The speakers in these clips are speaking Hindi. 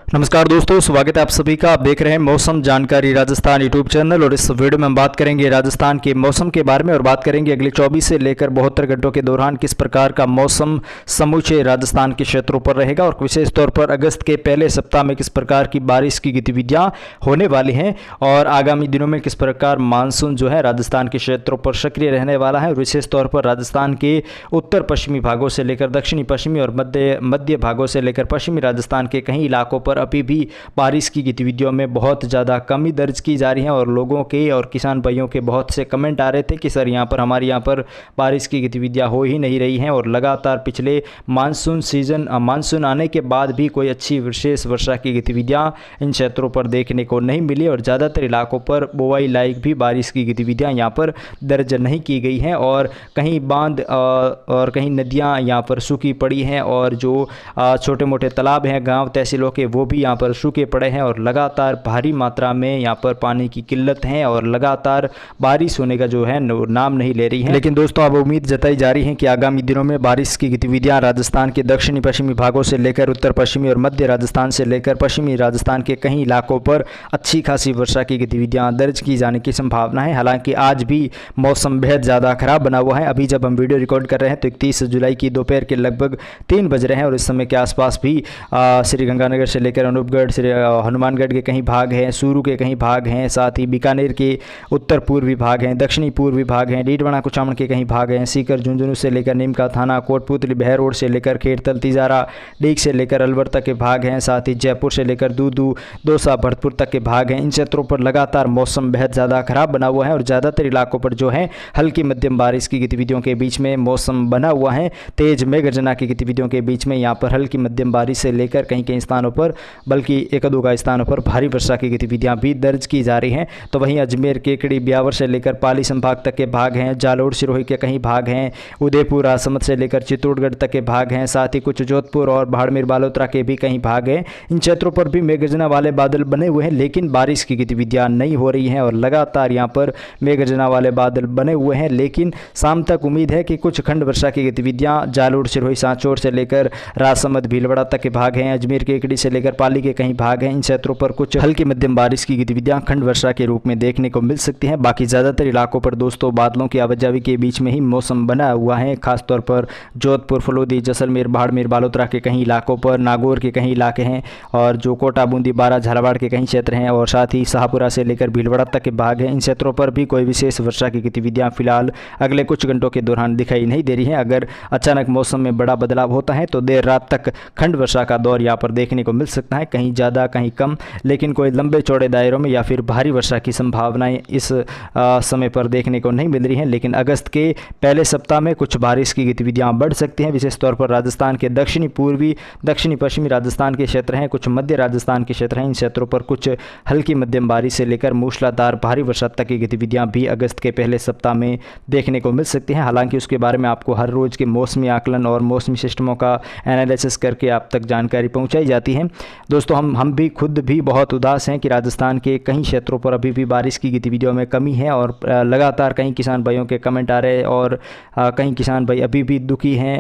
नमस्कार दोस्तों, स्वागत है आप सभी का। आप देख रहे हैं मौसम जानकारी राजस्थान यूट्यूब चैनल और इस वीडियो में हम बात करेंगे राजस्थान के मौसम के बारे में और बात करेंगे अगले 24 से लेकर 72 घंटों के दौरान किस प्रकार का मौसम समूचे राजस्थान के क्षेत्रों पर रहेगा और विशेष तौर पर अगस्त के पहले सप्ताह में किस प्रकार की बारिश की गतिविधियाँ होने वाली हैं और आगामी दिनों में किस प्रकार मानसून जो है राजस्थान के क्षेत्रों पर सक्रिय रहने वाला है। विशेष तौर पर राजस्थान के उत्तर पश्चिमी भागों से लेकर दक्षिणी पश्चिमी और मध्य भागों से लेकर पश्चिमी राजस्थान के कई इलाकों पर अभी भी बारिश की गतिविधियों में बहुत ज़्यादा कमी दर्ज की जा रही है और लोगों के और किसान भाइयों के बहुत से कमेंट आ रहे थे कि सर हमारे यहाँ पर बारिश की गतिविधियाँ हो ही नहीं रही हैं और लगातार पिछले मानसून आने के बाद भी कोई अच्छी विशेष वर्षा की गतिविधियाँ इन क्षेत्रों पर देखने को नहीं मिली और ज़्यादातर इलाकों पर बुआई लायक भी बारिश की गतिविधियाँ यहाँ पर दर्ज नहीं की गई हैं और कहीं बांध और कहीं नदियाँ यहाँ पर सूखी पड़ी हैं और जो छोटे मोटे तालाब हैं गांव तहसीलों के वो भी यहाँ पर सूखे पड़े हैं और लगातार भारी मात्रा में यहाँ पर पानी की किल्लत है और लगातार बारिश होने का जो है नाम नहीं ले रही है। लेकिन दोस्तों अब उम्मीद जताई जा रही है कि आगामी दिनों में बारिश की गतिविधियाँ राजस्थान के दक्षिणी पश्चिमी भागों से लेकर उत्तर पश्चिमी और मध्य राजस्थान से लेकर पश्चिमी राजस्थान के कई इलाकों पर अच्छी खासी वर्षा की गतिविधियाँ दर्ज की जाने की संभावना है। हालांकि आज भी मौसम बेहद ज़्यादा खराब बना हुआ है। अभी जब हम वीडियो रिकॉर्ड कर रहे हैं तो 31 जुलाई की दोपहर के लगभग 3 बज रहे हैं और इस समय के आसपास भी श्रीगंगानगर से लेकर अनूपगढ़ से हनुमानगढ़ के कहीं भाग हैं, सूरू के कहीं भाग हैं, साथ ही बीकानेर के उत्तर पूर्वी भाग हैं, दक्षिणी पूर्वी भाग हैं, डीडवाना कुचामन के कहीं भाग हैं, सीकर झुंझुनू से लेकर नीमका थाना, कोटपुतली बहरोड से लेकर खेड़तल तिजारा डीग से लेकर अलवर तक के भाग हैं, साथ ही जयपुर से लेकर दूदू दौसा भरतपुर तक के भाग हैं। इन क्षेत्रों पर लगातार मौसम बेहद ज़्यादा खराब बना हुआ है और ज़्यादातर इलाकों पर जो है हल्की मध्यम बारिश की गतिविधियों के बीच में मौसम बना हुआ है। तेज मेघगर्जना की गतिविधियों के बीच में यहाँ पर हल्की मध्यम बारिश से लेकर कहीं कहीं स्थानों पर बल्कि एक दो स्थानों पर भारी वर्षा की गतिविधियां भी दर्ज की जा रही हैं। तो वहीं अजमेर केकड़ी ब्यावर से लेकर पाली संभाग तक के भाग हैं, जालोर सिरोही के कहीं भाग हैं, उदयपुर राजसमंद से लेकर चित्तौड़गढ़ तक के भाग हैं, साथ ही कुछ जोधपुर और बाड़मेर बालोतरा के भी कहीं भाग हैं। इन क्षेत्रों पर भी मेघगर्जना वाले बादल बने हुए हैं लेकिन बारिश की गतिविधियां नहीं हो रही हैं और लगातार यहाँ पर मेघगर्जना वाले बादल बने हुए हैं। लेकिन शाम तक उम्मीद है कि कुछ खंड वर्षा की गतिविधियां जालोर सिरोही सांचौर से लेकर राजसमंद भीलवाड़ा तक के भाग हैं, अजमेर केकड़ी से लेकर पाली के कहीं भाग हैं। इन क्षेत्रों पर कुछ हल्की मध्यम बारिश की गतिविधियां खंड वर्षा के रूप में देखने को मिल सकती हैं। बाकी ज़्यादातर इलाकों पर दोस्तों बादलों की आवाजाही के बीच में ही मौसम बना हुआ है। खासतौर पर जोधपुर, फलोदी, जैसलमेर, बाड़मेर, बालोतरा के कहीं इलाकों पर, नागौर के कहीं इलाके हैं और जो कोटा, बूंदी, बारा, झालावाड़ के कहीं क्षेत्र हैं और साथ ही शाहपुरा से लेकर भीलवाड़ा तक के भाग हैं। इन क्षेत्रों पर भी कोई विशेष वर्षा की गतिविधियाँ फिलहाल अगले कुछ घंटों के दौरान दिखाई नहीं दे रही हैं। अगर अचानक मौसम में बड़ा बदलाव होता है तो देर रात तक खंड वर्षा का दौर यहाँ पर देखने को मिल सकता है, कहीं ज़्यादा कहीं कम, लेकिन कोई लंबे चौड़े दायरों में या फिर भारी वर्षा की संभावनाएं इस समय पर देखने को नहीं मिल रही हैं। लेकिन अगस्त के पहले सप्ताह में कुछ बारिश की गतिविधियां बढ़ सकती हैं। विशेष तौर पर राजस्थान के दक्षिणी पूर्वी, दक्षिणी पश्चिमी राजस्थान के क्षेत्र हैं, कुछ मध्य राजस्थान के क्षेत्र हैं। इन क्षेत्रों पर कुछ हल्की मध्यम बारिश से लेकर मूसलाधार भारी वर्षा तक की गतिविधियाँ भी अगस्त के पहले सप्ताह में देखने को मिल सकती हैं। हालांकि उसके बारे में आपको हर रोज़ के मौसमी आकलन और मौसमी सिस्टमों का एनालिसिस करके आप तक जानकारी पहुँचाई जाती है। दोस्तों हम भी खुद भी बहुत उदास हैं कि राजस्थान के कई क्षेत्रों पर अभी भी बारिश की गतिविधियों में कमी है और लगातार कई किसान भाइयों के कमेंट आ रहे हैं और कई किसान भाई अभी भी दुखी हैं।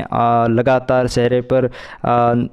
लगातार चेहरे पर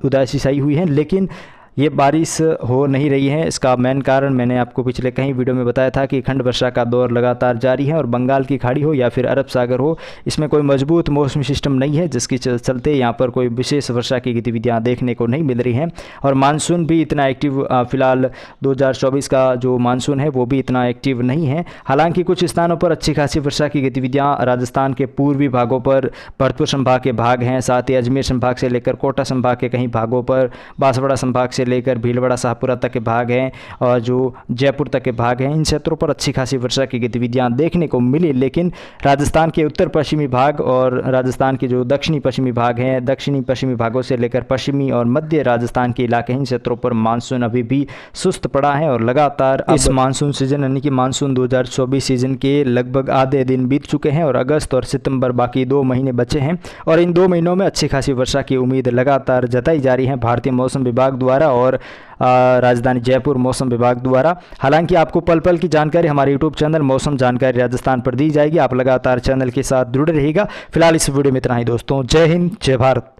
उदासी छाई हुई है लेकिन ये बारिश हो नहीं रही है। इसका मेन कारण मैंने आपको पिछले कई वीडियो में बताया था कि खंड वर्षा का दौर लगातार जारी है और बंगाल की खाड़ी हो या फिर अरब सागर हो, इसमें कोई मजबूत मौसमी सिस्टम नहीं है जिसके चलते यहाँ पर कोई विशेष वर्षा की गतिविधियाँ देखने को नहीं मिल रही हैं। और मानसून भी इतना एक्टिव फिलहाल 2024 का जो मानसून है वो भी इतना एक्टिव नहीं है। हालांकि कुछ स्थानों पर अच्छी खासी वर्षा की गतिविधियाँ राजस्थान के पूर्वी भागों पर भरतपुर संभाग के भाग हैं, साथ ही अजमेर संभाग से लेकर कोटा संभाग के कहीं भागों पर, बांसवाड़ा संभाग से लेकर भीलवाड़ा शाहपुरा तक के भाग हैं और जो जयपुर तक के भाग हैं। इन क्षेत्रों पर अच्छी खासी वर्षा की गतिविधियां देखने को मिली। लेकिन राजस्थान के उत्तर पश्चिमी भाग और राजस्थान के जो दक्षिणी पश्चिमी भाग हैं, दक्षिणी पश्चिमी भागों से लेकर पश्चिमी और मध्य राजस्थान के इलाके, इन क्षेत्रों पर मानसून अभी भी सुस्त पड़ा है और लगातार इस मानसून सीजन यानी कि मानसून 2024 सीजन के लगभग आधे दिन बीत चुके हैं और अगस्त और सितंबर बाकी 2 महीने बचे हैं और इन 2 महीनों में अच्छी खासी वर्षा की उम्मीद लगातार जताई जा रही है भारतीय मौसम विभाग द्वारा और राजधानी जयपुर मौसम विभाग द्वारा। हालांकि आपको पल पल की जानकारी हमारे यूट्यूब चैनल मौसम जानकारी राजस्थान पर दी जाएगी। आप लगातार चैनल के साथ जुड़े रहिएगा। फिलहाल इस वीडियो में इतना ही दोस्तों। जय हिंद, जय भारत।